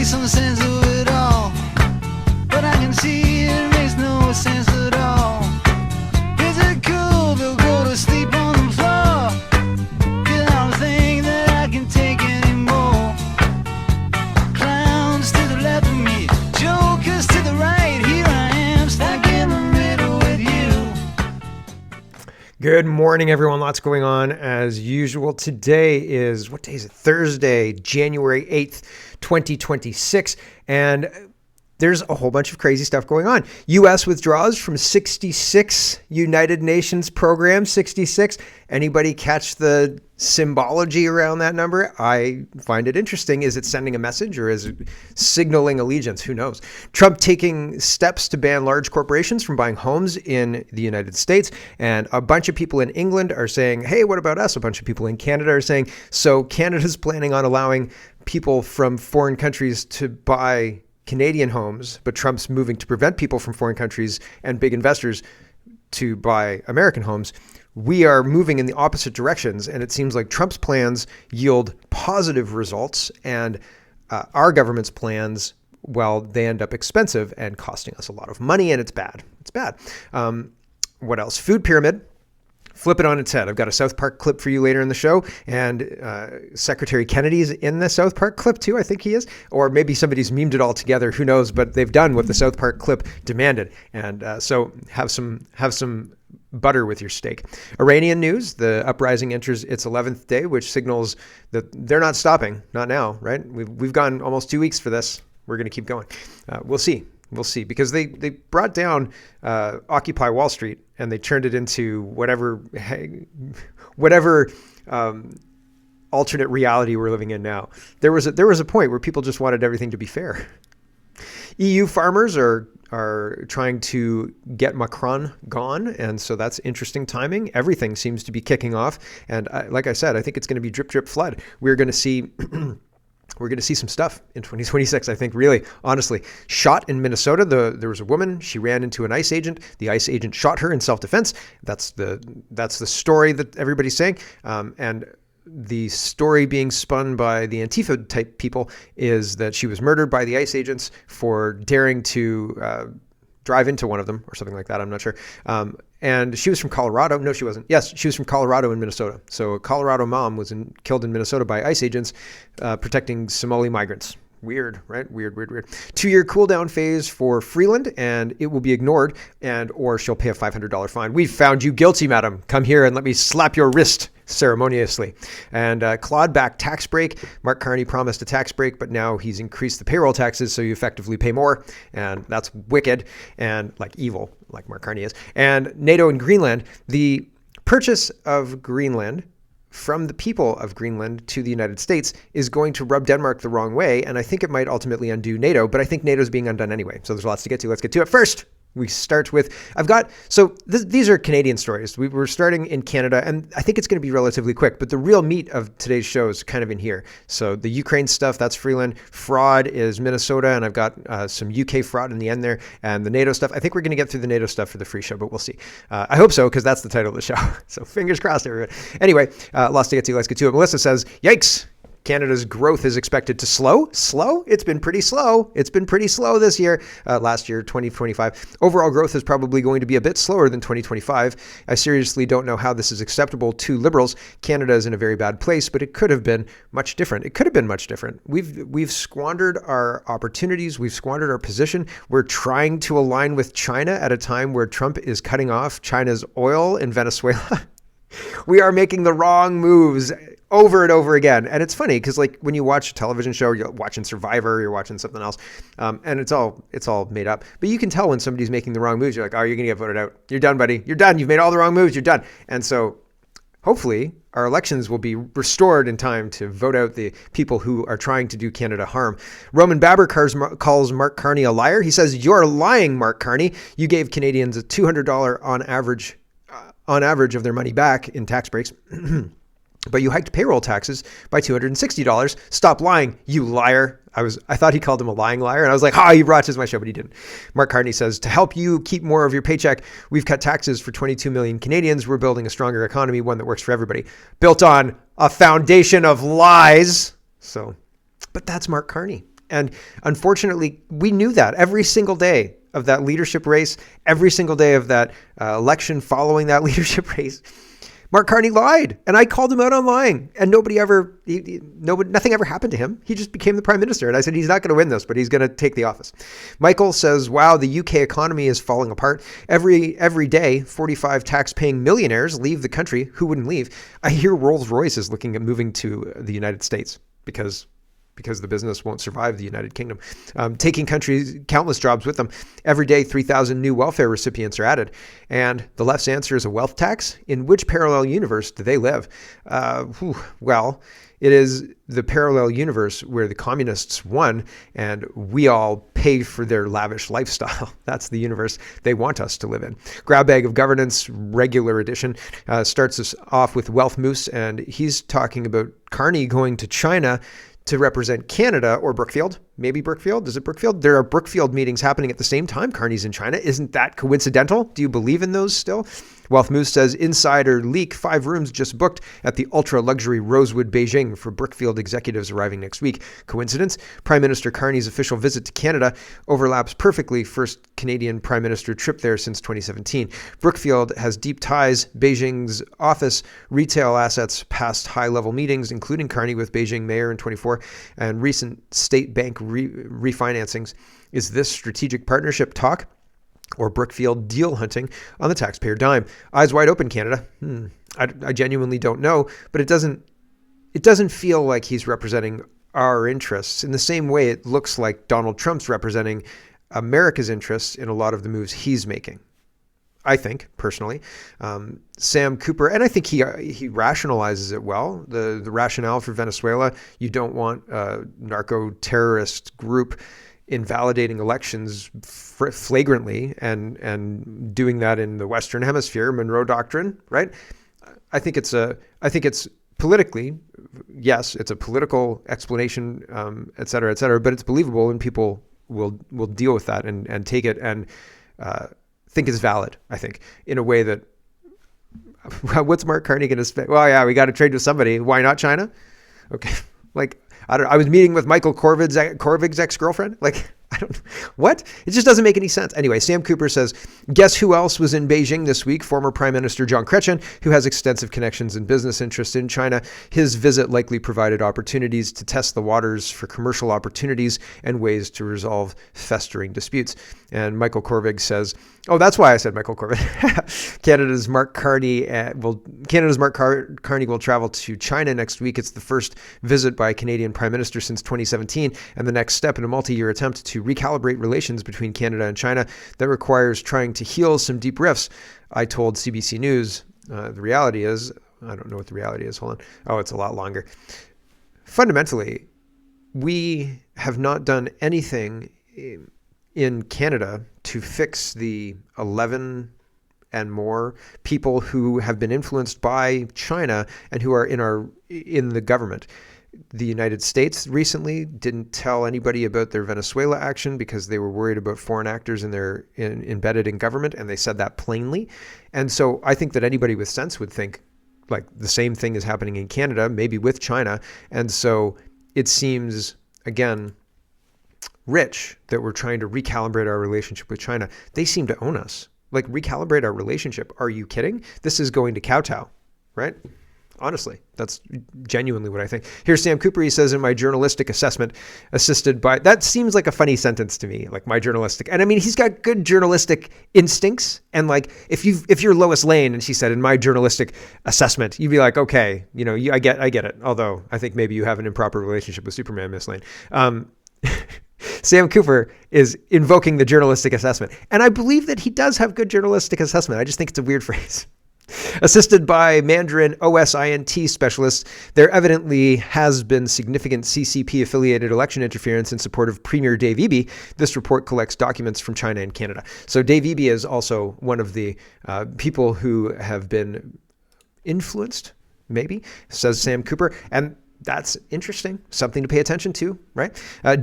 some sense of it all, but I can see it makes no sense at all. Is it cool to go to sleep on the floor? 'Cause I don't think that I can take anymore. Clowns to the left of me, jokers to the right. Here I am, stuck in the middle with you. Good morning, everyone. Lots going on as usual. Today is, what day is it? Thursday, January 8th, 2026. And there's a whole bunch of crazy stuff going on. U.S. withdraws from 66 United Nations programs. 66. Anybody catch the symbology around that number? I find it interesting. Is it sending a message or is it signaling allegiance? Who knows? Trump taking steps to ban large corporations from buying homes in the United States. And a bunch of people in England are saying, hey, what about us? A bunch of people in Canada are saying, so Canada's planning on allowing people from foreign countries to buy Canadian homes, but Trump's moving to prevent people from foreign countries and big investors to buy American homes. We are moving in the opposite directions, and it seems like Trump's plans yield positive results, and our government's plans, well, they end up expensive and costing us a lot of money, and it's bad. It's bad. What else? Food pyramid. Flip it on its head. I've got a South Park clip for you later in the show, and Secretary Kennedy's in the South Park clip too, I think he is, or maybe somebody's memed it all together, who knows, but they've done what the South Park clip demanded, and so have some butter with your steak. Iranian news, the uprising enters its 11th day, which signals that they're not stopping, not now, right? We've gone almost 2 weeks for this. We're going to keep going. We'll see. We'll see, because they brought down Occupy Wall Street and they turned it into whatever alternate reality we're living in now. There was a point where people just wanted everything to be fair. EU farmers are trying to get Macron gone, and so that's interesting timing. Everything seems to be kicking off, and like I said, I think it's going to be drip, drip, flood. We're going to see. We're going to see some stuff in 2026, I think, really, honestly. Shot in Minnesota. There was a woman. She ran into an ICE agent. The ICE agent shot her in self-defense. That's the story that everybody's saying. And the story being spun by the Antifa type people is that she was murdered by the ICE agents for daring to drive into one of them or something like that. I'm not sure. And she was from Colorado. No, she wasn't. Yes, she was from Colorado and Minnesota. So a Colorado mom was killed in Minnesota by ICE agents protecting Somali migrants. Weird, right? Weird. 2-year cool down phase for Freeland, and it will be ignored, or she'll pay a $500 fine. We've found you guilty, madam. Come here and let me slap your wrist ceremoniously. And clawed back tax break. Mark Carney promised a tax break, but now he's increased the payroll taxes, so you effectively pay more, and that's wicked and like evil, like Mark Carney is. And NATO and Greenland, the purchase of Greenland from the people of Greenland to the United States is going to rub Denmark the wrong way, and I think it might ultimately undo NATO, but I think NATO's being undone anyway, so there's lots to get to. Let's get to it. First, we start with, these are Canadian stories. We're starting in Canada, and I think it's going to be relatively quick, but the real meat of today's show is kind of in here. So the Ukraine stuff, that's Freeland. Fraud is Minnesota, and I've got some UK fraud in the end there, and the NATO stuff. I think we're going to get through the NATO stuff for the free show, but we'll see. I hope so, because that's the title of the show. So fingers crossed, everyone. Anyway, lots to get to. Let's get to it. Melissa says, yikes. Canada's growth is expected to slow. It's been pretty slow. It's been pretty slow this year. Last year, 2025. Overall growth is probably going to be a bit slower than 2025. I seriously don't know how this is acceptable to Liberals. Canada is in a very bad place, but it could have been much different. We've squandered our opportunities. We've squandered our position. We're trying to align with China at a time where Trump is cutting off China's oil in Venezuela. We are making the wrong moves over and over again. And it's funny because, like, when you watch a television show, you're watching Survivor, you're watching something else, and it's all made up. But you can tell when somebody's making the wrong moves. You're like, oh, you're going to get voted out. You're done, buddy. You're done. You've made all the wrong moves. You're done. And so hopefully our elections will be restored in time to vote out the people who are trying to do Canada harm. Roman Baber calls Mark Carney a liar. He says, you're lying, Mark Carney. You gave Canadians a $200 on average of their money back in tax breaks. But you hiked payroll taxes by $260. Stop lying, you liar. I thought he called him a lying liar, and I was like, he watches my show, but he didn't. Mark Carney says, to help you keep more of your paycheck, we've cut taxes for 22 million Canadians. We're building a stronger economy, one that works for everybody. Built on a foundation of lies. But that's Mark Carney. And unfortunately, we knew that every single day of that leadership race, every single day of that election following that leadership race, Mark Carney lied, and I called him out on lying, and nothing ever happened to him. He just became the prime minister, and I said he's not going to win this, but he's going to take the office. Michael says, "Wow, the UK economy is falling apart. Every day, 45 tax-paying millionaires leave the country. Who wouldn't leave? I hear Rolls-Royce is looking at moving to the United States because the business won't survive the United Kingdom, taking countless jobs with them. Every day, 3,000 new welfare recipients are added. And the left's answer is a wealth tax? In which parallel universe do they live? Well, it is the parallel universe where the communists won and we all pay for their lavish lifestyle. That's the universe they want us to live in. Grab Bag of Governance, regular edition, starts us off with Wealth Moose, and he's talking about Carney going to China to represent Canada or Brookfield. Maybe Brookfield. Is it Brookfield? There are Brookfield meetings happening at the same time Carney's in China. Isn't that coincidental? Do you believe in those still? Wealth Moose says, insider leak, 5 rooms just booked at the ultra-luxury Rosewood Beijing for Brookfield executives arriving next week. Coincidence? Prime Minister Carney's official visit to Canada overlaps perfectly first Canadian Prime Minister trip there since 2017. Brookfield has deep ties, Beijing's office, retail assets, past high-level meetings, including Carney with Beijing mayor in 24, and recent state bank refinancings. Is this strategic partnership talk or Brookfield deal hunting on the taxpayer dime? Eyes wide open, Canada. I genuinely don't know, but it doesn't feel like he's representing our interests in the same way it looks like Donald Trump's representing America's interests in a lot of the moves he's making. I think, personally. Sam Cooper, and I think he rationalizes it well. The rationale for Venezuela, you don't want a narco-terrorist group invalidating elections flagrantly and doing that in the Western Hemisphere, Monroe Doctrine, right? I think it's politically, yes, it's a political explanation, et cetera, but it's believable and people will deal with that and take it and think it's valid, I think, in a way that, what's Mark Carney going to spend? Well, yeah, we got to trade with somebody. Why not China? Okay. Like, I was meeting with Michael Corvig's ex-girlfriend. Like, I don't, what? It just doesn't make any sense. Anyway, Sam Cooper says, guess who else was in Beijing this week? Former Prime Minister John Chrétien, who has extensive connections and business interests in China. His visit likely provided opportunities to test the waters for commercial opportunities and ways to resolve festering disputes. And Michael Corvig says, oh, that's why I said Michael Corvig. Canada's Mark Carney will travel to China next week. It's the first visit by a Canadian Prime Minister since 2017 and the next step in a multi-year attempt to recalibrate relations between Canada and China that requires trying to heal some deep rifts. I told CBC News, the reality is, I don't know what the reality is. Hold on. Oh, it's a lot longer. Fundamentally, we have not done anything in Canada to fix the 11 and more people who have been influenced by China and who are in the government. The United States recently didn't tell anybody about their Venezuela action because they were worried about foreign actors embedded in government, and they said that plainly. And so I think that anybody with sense would think like the same thing is happening in Canada, maybe with China. And so it seems, again, rich that we're trying to recalibrate our relationship with China. They seem to own us. Like, recalibrate our relationship. Are you kidding? This is going to kowtow, right? Honestly, that's genuinely what I think. Here's Sam Cooper. He says, in my journalistic assessment, assisted by, that seems like a funny sentence to me, like my journalistic. And I mean, he's got good journalistic instincts. And like, if you're Lois Lane and she said, in my journalistic assessment, you'd be like, okay, I get it. Although I think maybe you have an improper relationship with Superman, Miss Lane. Sam Cooper is invoking the journalistic assessment. And I believe that he does have good journalistic assessment. I just think it's a weird phrase. Assisted by Mandarin OSINT specialists, there evidently has been significant CCP-affiliated election interference in support of Premier Dave Eby. This report collects documents from China and Canada. So Dave Eby is also one of the people who have been influenced, maybe, says Sam Cooper. And that's interesting. Something to pay attention to, right?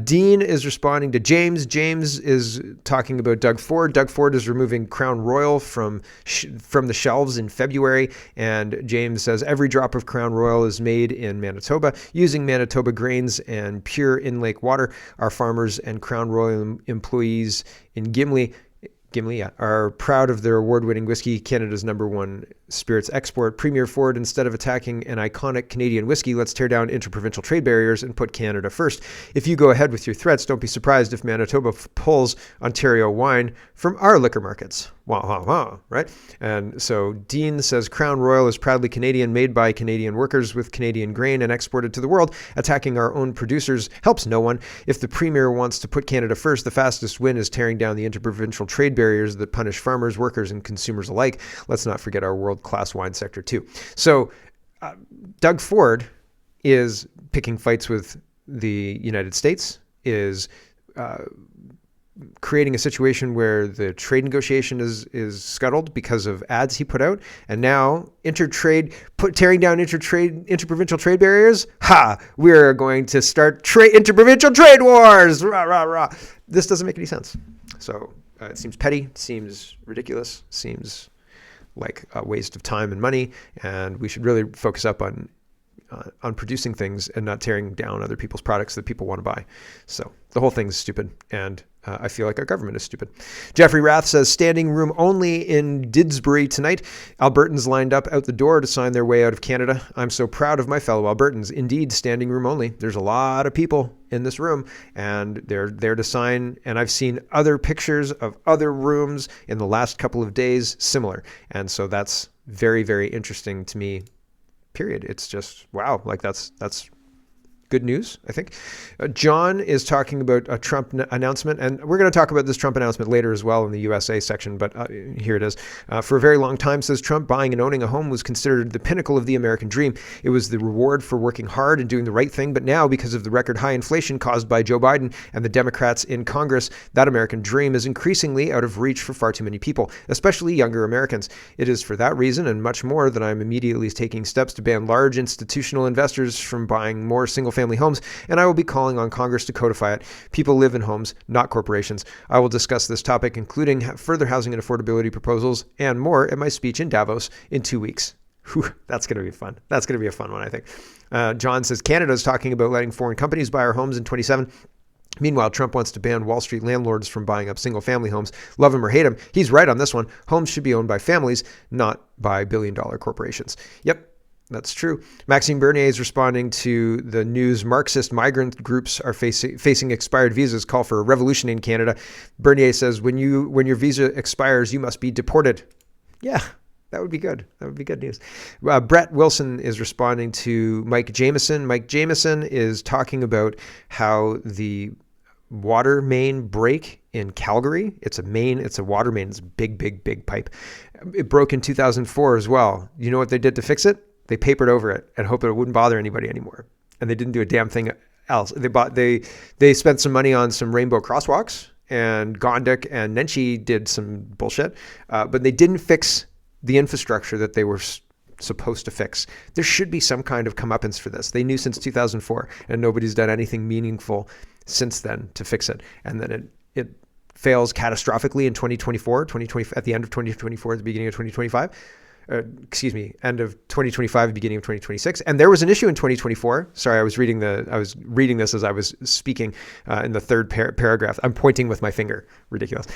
Dean is responding to James. James is talking about Doug Ford. Doug Ford is removing Crown Royal from the shelves in February. And James says every drop of Crown Royal is made in Manitoba using Manitoba grains and pure in-lake water. Our farmers and Crown Royal employees in Gimli are proud of their award-winning whiskey, Canada's #1 spirits export. Premier Ford, instead of attacking an iconic Canadian whiskey, let's tear down interprovincial trade barriers and put Canada first. If you go ahead with your threats, don't be surprised if Manitoba pulls Ontario wine from our liquor markets. Wah, wah, wah, right? And so Dean says Crown Royal is proudly Canadian, made by Canadian workers with Canadian grain and exported to the world. Attacking our own producers helps no one. If the Premier wants to put Canada first, the fastest win is tearing down the interprovincial trade barriers that punish farmers, workers, and consumers alike. Let's not forget our world-class wine sector too. So Doug Ford is picking fights with the United States, is creating a situation where the trade negotiation is scuttled because of ads he put out, and now tearing down interprovincial trade barriers. We're going to start interprovincial trade wars. Rah, rah, rah. This doesn't make any sense. So it seems petty, seems ridiculous, seems like a waste of time and money, and we should really focus up on producing things and not tearing down other people's products that people want to buy. So the whole thing's stupid, and I feel like our government is stupid. Jeffrey Rath says, standing room only in Didsbury tonight. Albertans lined up out the door to sign their way out of Canada. I'm so proud of my fellow Albertans. Indeed, standing room only. There's a lot of people in this room, and they're there to sign. And I've seen other pictures of other rooms in the last couple of days similar. And so that's very, very interesting to me, period. It's just, wow, like that's good news, I think. John is talking about a Trump announcement, and we're going to talk about this Trump announcement later as well in the USA section, but here it is. For a very long time, says Trump, buying and owning a home was considered the pinnacle of the American dream. It was the reward for working hard and doing the right thing, but now, because of the record high inflation caused by Joe Biden and the Democrats in Congress, that American dream is increasingly out of reach for far too many people, especially younger Americans. It is for that reason and much more that I'm immediately taking steps to ban large institutional investors from buying more single-family homes, and I will be calling on Congress to codify it. People live in homes, not corporations. I will discuss this topic, including further housing and affordability proposals and more, at my speech in Davos in 2 weeks. Whew, that's going to be fun. That's going to be a fun one, I think. John says Canada is talking about letting foreign companies buy our homes in 27. Meanwhile, Trump wants to ban Wall Street landlords from buying up single-family homes. Love him or hate him, he's right on this one. Homes should be owned by families, not by billion-dollar corporations. Yep. That's true. Maxime Bernier is responding to the news. Marxist migrant groups are facing expired visas, call for a revolution in Canada. Bernier says, when your visa expires, you must be deported. Yeah, that would be good. That would be good news. Brett Wilson is responding to Mike Jameson. Mike Jameson is talking about how the water main break in Calgary, it's a water main, it's a big pipe. It broke in 2004 as well. You know what they did to fix it? They papered over it and hoped it wouldn't bother anybody anymore. And they didn't do a damn thing else. They spent some money on some rainbow crosswalks, and Gondik and Nenshi did some bullshit, but they didn't fix the infrastructure that they were supposed to fix. There should be some kind of comeuppance for this. They knew since 2004, and nobody's done anything meaningful since then to fix it. And then it fails catastrophically in 2024, at the end of 2024, at the beginning of 2025. End of 2025, beginning of 2026. And there was an issue in 2024. Sorry, I was reading this as I was speaking in the third paragraph. I'm pointing with my finger. Ridiculous.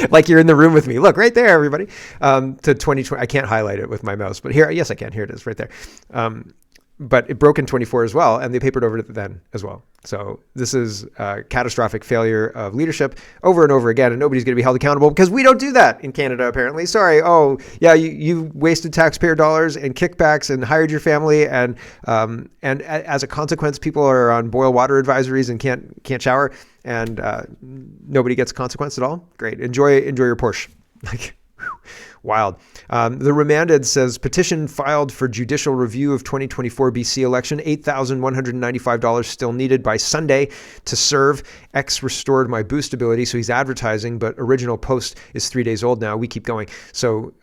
Like you're in the room with me. Look, right there, everybody. To 2020. I can't highlight it with my mouse, but here, yes, I can. Here it is right there. But it broke in 24 as well, and they papered over it then as well. So this is a catastrophic failure of leadership over and over again, and nobody's going to be held accountable because we don't do that in Canada, apparently. Sorry. Oh, yeah, you wasted taxpayer dollars and kickbacks and hired your family, and as a consequence, people are on boil water advisories and can't shower, and nobody gets a consequence at all. Great. Enjoy your Porsche. Like, wild. The Remanded says, petition filed for judicial review of 2024 BC election, $8,195 still needed by Sunday to serve. X restored my boostability. So he's advertising, but original post is 3 days old now. We keep going. So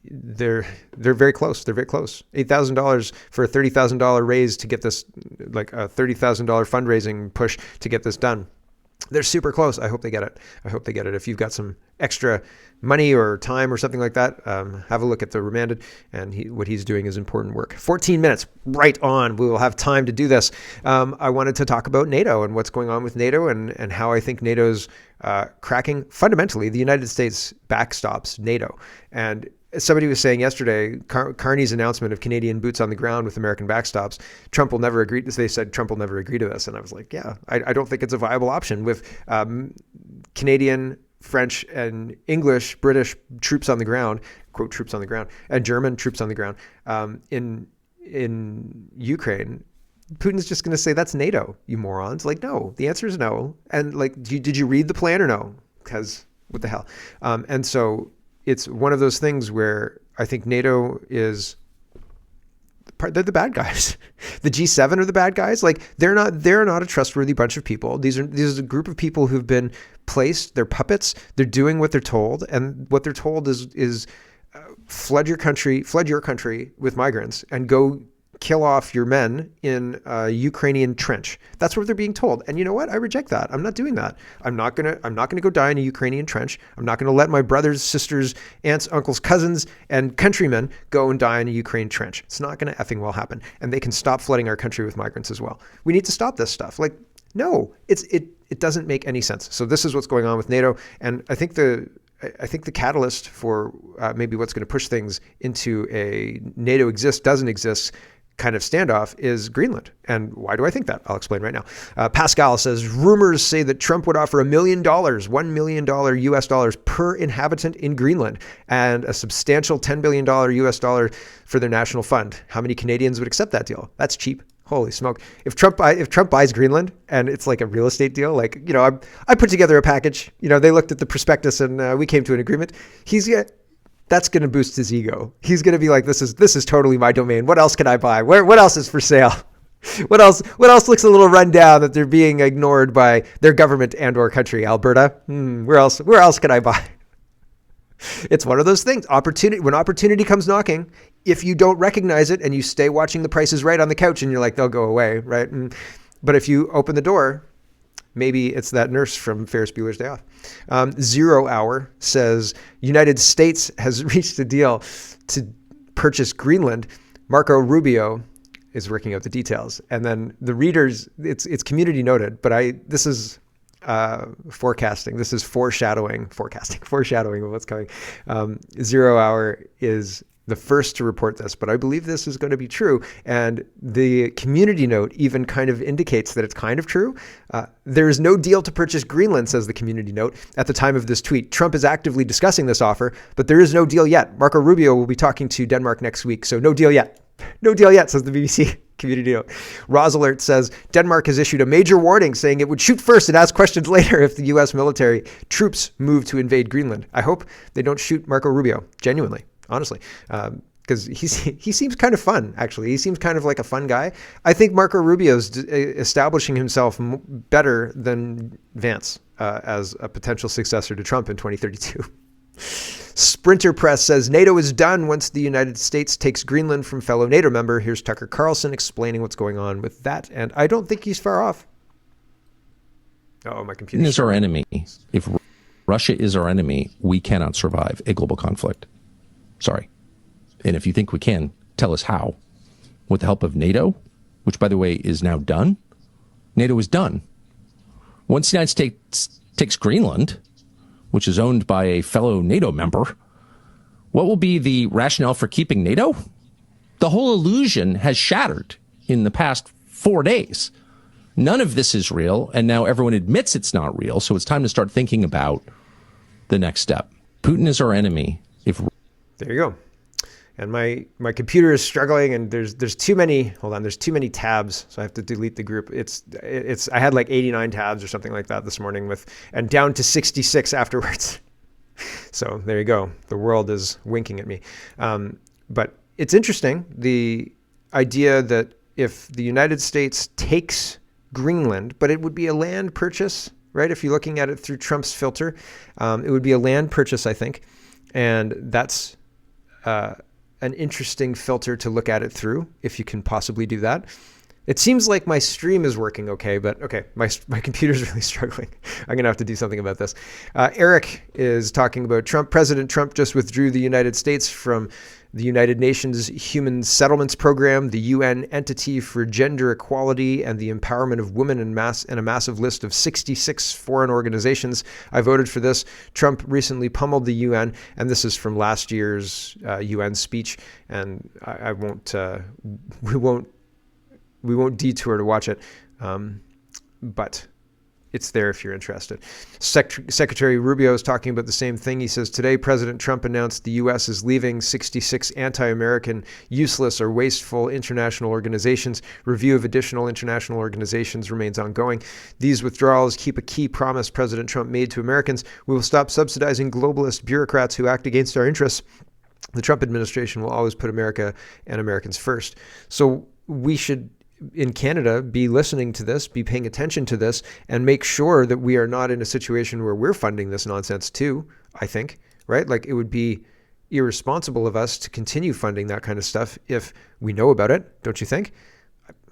they're very close. They're very close. $8,000 for a $30,000 raise to get this, like a $30,000 fundraising push to get this done. They're super close. I hope they get it. I hope they get it. If you've got some extra money or time or something like that, have a look at the remanded, and what he's doing is important work. 14 minutes, right on. We will have time to do this. I wanted to talk about NATO and what's going on with NATO and how I think NATO's cracking. Fundamentally, the United States backstops NATO. And somebody was saying yesterday, Carney's announcement of Canadian boots on the ground with American backstops, Trump will never agree. They said Trump will never agree to this. And I was like, yeah, I don't think it's a viable option with Canadian, French, and English, British troops on the ground, quote, troops on the ground, and German troops on the ground in Ukraine. Putin's just going to say, that's NATO, you morons. Like, no, the answer is no. And like, did you read the plan or no? Because what the hell? And so it's one of those things where I think NATO is, they're the bad guys. The G7 are the bad guys. Like they're not a trustworthy bunch of people. These are a group of people who've been placed. They're puppets. They're doing what they're told, and what they're told is flood your country with migrants and go kill off your men in a Ukrainian trench. That's what they're being told. And you know what? I reject that. I'm not doing that. I'm not gonna go die in a Ukrainian trench. I'm not gonna let my brothers, sisters, aunts, uncles, cousins, and countrymen go and die in a Ukraine trench. It's not gonna effing well happen. And they can stop flooding our country with migrants as well. We need to stop this stuff. Like, no, it doesn't make any sense. So this is what's going on with NATO. And I think the catalyst for maybe what's going to push things into a NATO doesn't exist kind of standoff is Greenland. And why do I think that? I'll explain right now. Pascal says, rumors say that Trump would offer $1 million US dollars per inhabitant in Greenland, and a substantial $10 billion US dollar for their national fund. How many Canadians would accept that deal? That's cheap. Holy smoke. If Trump buys Greenland and it's like a real estate deal, like, you know, I put together a package, you know, they looked at the prospectus and we came to an agreement. That's going to boost his ego. He's going to be like, this is totally my domain. What else can I buy? What else is for sale? What else looks a little run down that they're being ignored by their government and or country? Alberta? Where else can I buy? It's one of those things. When opportunity comes knocking, if you don't recognize it and you stay watching The Price is Right on the couch and you're like, they'll go away, right? But if you open the door, maybe it's that nurse from Ferris Bueller's Day Off. 0 Hour says, United States has reached a deal to purchase Greenland. Marco Rubio is working out the details. And then the readers, it's community noted, but this is forecasting. This is foreshadowing of what's coming. 0 Hour is the first to report this, but I believe this is going to be true. And the community note even kind of indicates that it's kind of true. There is no deal to purchase Greenland, says the community note. At the time of this tweet, Trump is actively discussing this offer, but there is no deal yet. Marco Rubio will be talking to Denmark next week, so no deal yet. No deal yet, says the BBC community note. Rosalert says, Denmark has issued a major warning saying it would shoot first and ask questions later if the U.S. military troops move to invade Greenland. I hope they don't shoot Marco Rubio, genuinely. Honestly, because he seems kind of fun, actually. He seems kind of like a fun guy. I think Marco Rubio's establishing himself better than Vance as a potential successor to Trump in 2032. Sprinter Press says, NATO is done once the United States takes Greenland from fellow NATO member. Here's Tucker Carlson explaining what's going on with that, and I don't think he's far off. Oh, my computer is our enemy. If Russia is our enemy, we cannot survive a global conflict. Sorry. And if you think we can, tell us how. With the help of NATO, which, by the way, is now done. NATO is done. Once the United States takes Greenland, which is owned by a fellow NATO member, what will be the rationale for keeping NATO? The whole illusion has shattered in the past 4 days. None of this is real, and now everyone admits it's not real, so it's time to start thinking about the next step. Putin is our enemy. There you go. And my computer is struggling, and there's too many. Hold on, there's too many tabs, so I have to delete the group. I had like 89 tabs or something like that this morning and down to 66 afterwards. So there you go. The world is winking at me. But it's interesting, the idea that if the United States takes Greenland, but it would be a land purchase, right? If you're looking at it through Trump's filter, it would be a land purchase, I think, and that's an interesting filter to look at it through, if you can possibly do that. It seems like my stream is working okay, but okay, my computer's really struggling. I'm going to have to do something about this. Eric is talking about Trump. President Trump just withdrew the United States from the United Nations Human Settlements Program, the UN Entity for Gender Equality and the Empowerment of Women, and a massive list of 66 foreign organizations. I voted for this. Trump recently pummeled the UN, and this is from last year's UN speech, and we won't detour to watch it, but it's there if you're interested. Secretary Rubio is talking about the same thing. He says, today, President Trump announced the U.S. is leaving 66 anti-American, useless, or wasteful international organizations. Review of additional international organizations remains ongoing. These withdrawals keep a key promise President Trump made to Americans. We will stop subsidizing globalist bureaucrats who act against our interests. The Trump administration will always put America and Americans first. So we should, in Canada, be listening to this, be paying attention to this, and make sure that we are not in a situation where we're funding this nonsense too, I think, right? Like, it would be irresponsible of us to continue funding that kind of stuff if we know about it, don't you think?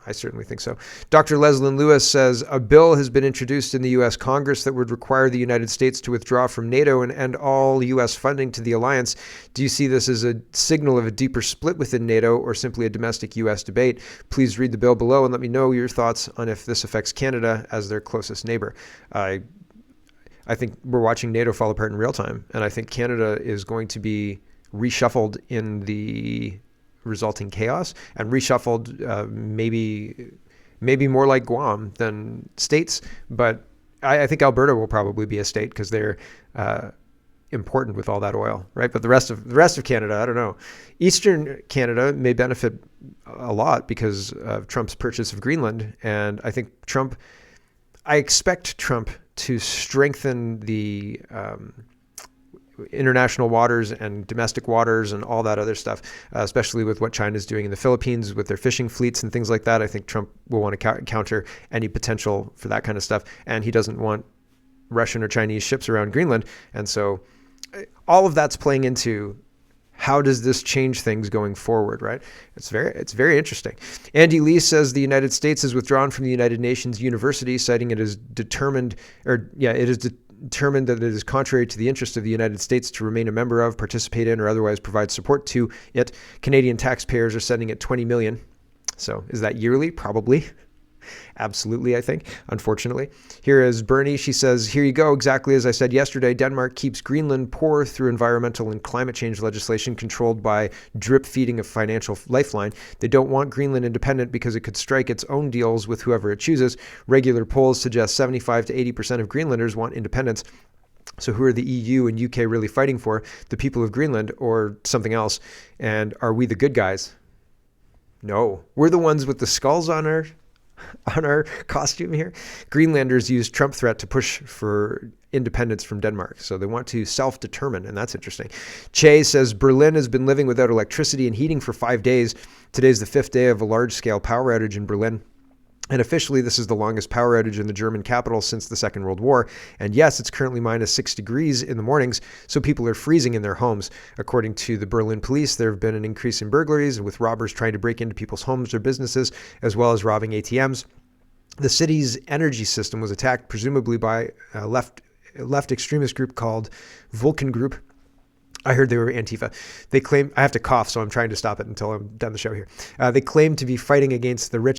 I certainly think so. Dr. Leslyn Lewis says, a bill has been introduced in the U.S. Congress that would require the United States to withdraw from NATO and end all U.S. funding to the alliance. Do you see this as a signal of a deeper split within NATO or simply a domestic U.S. debate? Please read the bill below and let me know your thoughts on if this affects Canada as their closest neighbor. I think we're watching NATO fall apart in real time, and I think Canada is going to be reshuffled in the resulting chaos, and reshuffled maybe more like Guam than states, but I think Alberta will probably be a state because they're important with all that oil, right? But the rest of Canada, I don't know. Eastern Canada may benefit a lot because of Trump's purchase of Greenland, and I expect Trump to strengthen the international waters and domestic waters and all that other stuff, especially with what China's doing in the Philippines with their fishing fleets and things like that. I think Trump will want to counter any potential for that kind of stuff. And he doesn't want Russian or Chinese ships around Greenland. And so all of that's playing into how does this change things going forward, right? It's very interesting. Andy Lee says the United States has withdrawn from the United Nations University, citing it as determined that it is contrary to the interest of the United States to remain a member of, participate in, or otherwise provide support to it. Canadian taxpayers are sending it $20 million. So is that yearly? Probably. Absolutely, I think, unfortunately. Here is Bernie. She says, here you go. Exactly as I said yesterday, Denmark keeps Greenland poor through environmental and climate change legislation controlled by drip feeding a financial lifeline. They don't want Greenland independent because it could strike its own deals with whoever it chooses. Regular polls suggest 75 to 80% of Greenlanders want independence. So who are the EU and UK really fighting for? The people of Greenland or something else? And are we the good guys? No. We're the ones with the skulls on our costume here. Greenlanders use Trump threat to push for independence from Denmark. So they want to self-determine, and that's interesting. Che says Berlin has been living without electricity and heating for 5 days. Today's the 5th day of a large-scale power outage in Berlin. And officially, this is the longest power outage in the German capital since the Second World War. And yes, it's currently -6 degrees in the mornings, so people are freezing in their homes. According to the Berlin police, there have been an increase in burglaries, with robbers trying to break into people's homes or businesses, as well as robbing ATMs. The city's energy system was attacked, presumably by a left extremist group called Vulcan Group. I heard they were Antifa. They claim, I have to cough, so I'm trying to stop it until I'm done the show here. They claim to be fighting against the rich